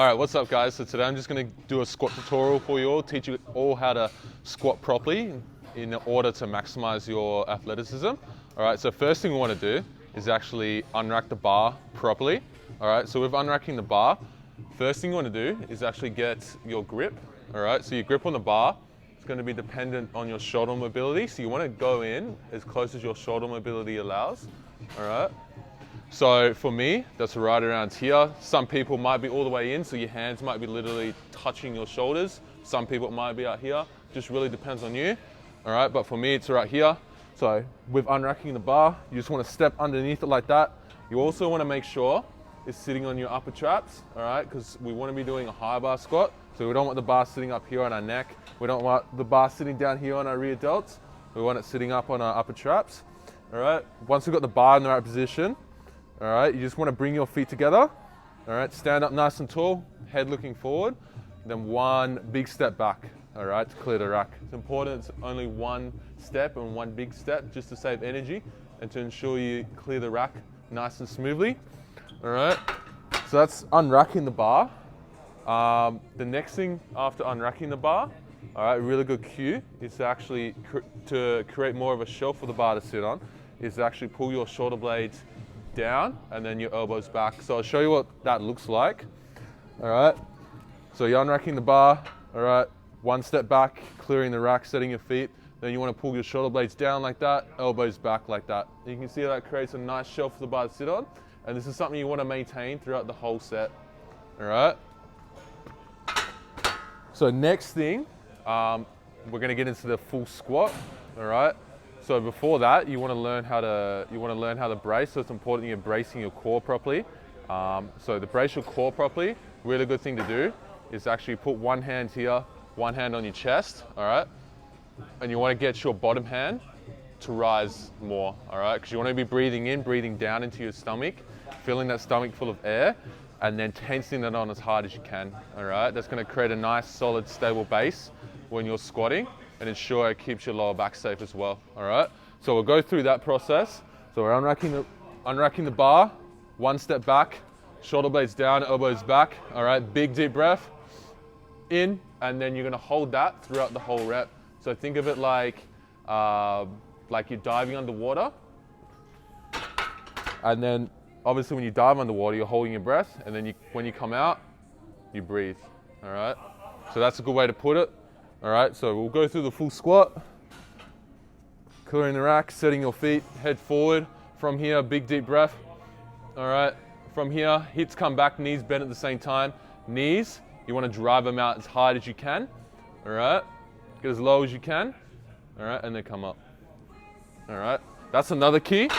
All right, what's up guys? So today I'm just gonna do a squat tutorial for you all, teach you all how to squat properly in order to maximize your athleticism. All right, so first thing we wanna do is actually unrack the bar properly. All right, so with unracking the bar, first thing you wanna do is actually get your grip. All right, so your grip on the bar is gonna be dependent on your shoulder mobility. So you wanna go in as close as your shoulder mobility allows. All right. So for me, that's right around here. Some people might be all the way in, so your hands might be literally touching your shoulders. Some people it might be out here. Just really depends on you. All right, but for me, it's right here. So with unracking the bar, you just want to step underneath it like that. You also want to make sure it's sitting on your upper traps, all right? Because we want to be doing a high bar squat. So we don't want the bar sitting up here on our neck. We don't want the bar sitting down here on our rear delts. We want it sitting up on our upper traps, all right? Once we've got the bar in the right position, all right, you just want to bring your feet together. All right, stand up nice and tall, head looking forward, then one big step back, all right, to clear the rack. It's important it's only one step and one big step just to save energy and to ensure you clear the rack nice and smoothly. All right, so that's unracking the bar. The next thing after unracking the bar, all right, really good cue is to actually, to create more of a shelf for the bar to sit on, is to actually pull your shoulder blades down and then your elbows back. So I'll show you what that looks like. All right, so you're unracking the bar. All right, one step back, clearing the rack, setting your feet. Then you want to pull your shoulder blades down like that, elbows back like that. You can see that creates a nice shelf for the bar to sit on. And this is something you want to maintain throughout the whole set. All right. So next thing, we're going to get into the full squat. All right. So before that, you want to learn how to brace. So it's important you're bracing your core properly. So to brace your core properly, really good thing to do is actually put one hand here, one hand on your chest, all right? And you want to get your bottom hand to rise more, all right? Because you want to be breathing in, breathing down into your stomach, filling that stomach full of air, and then tensing that on as hard as you can, all right? That's going to create a nice, solid, stable base when you're squatting, and ensure it keeps your lower back safe as well, all right? So we'll go through that process. So we're unracking the bar, one step back, shoulder blades down, elbows back, all right? Big deep breath, in, and then you're gonna hold that throughout the whole rep. So think of it like you're diving underwater, and then obviously when you dive underwater, you're holding your breath, and then when you come out, you breathe, all right? So that's a good way to put it. All right, so we'll go through the full squat, clearing the rack, setting your feet, head forward. From here, big deep breath. All right, from here, hips come back, knees bend at the same time. Knees, you want to drive them out as hard as you can. All right, get as low as you can. All right, and then come up. All right, that's another key.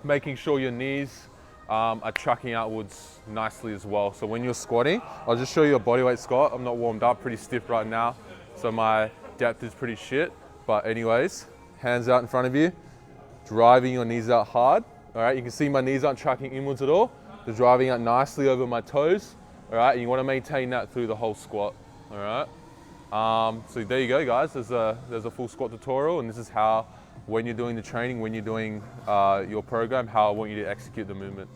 Making sure your knees are tracking outwards nicely as well. So when you're squatting, I'll just show you a bodyweight squat. I'm not warmed up, pretty stiff right now, so my depth is pretty shit. But anyways, hands out in front of you, driving your knees out hard. All right, you can see my knees aren't tracking inwards at all. They're driving out nicely over my toes. All right, and you want to maintain that through the whole squat. All right, so there you go, guys. There's a full squat tutorial, and this is how, when you're doing the training, when you're doing your program, how I want you to execute the movement.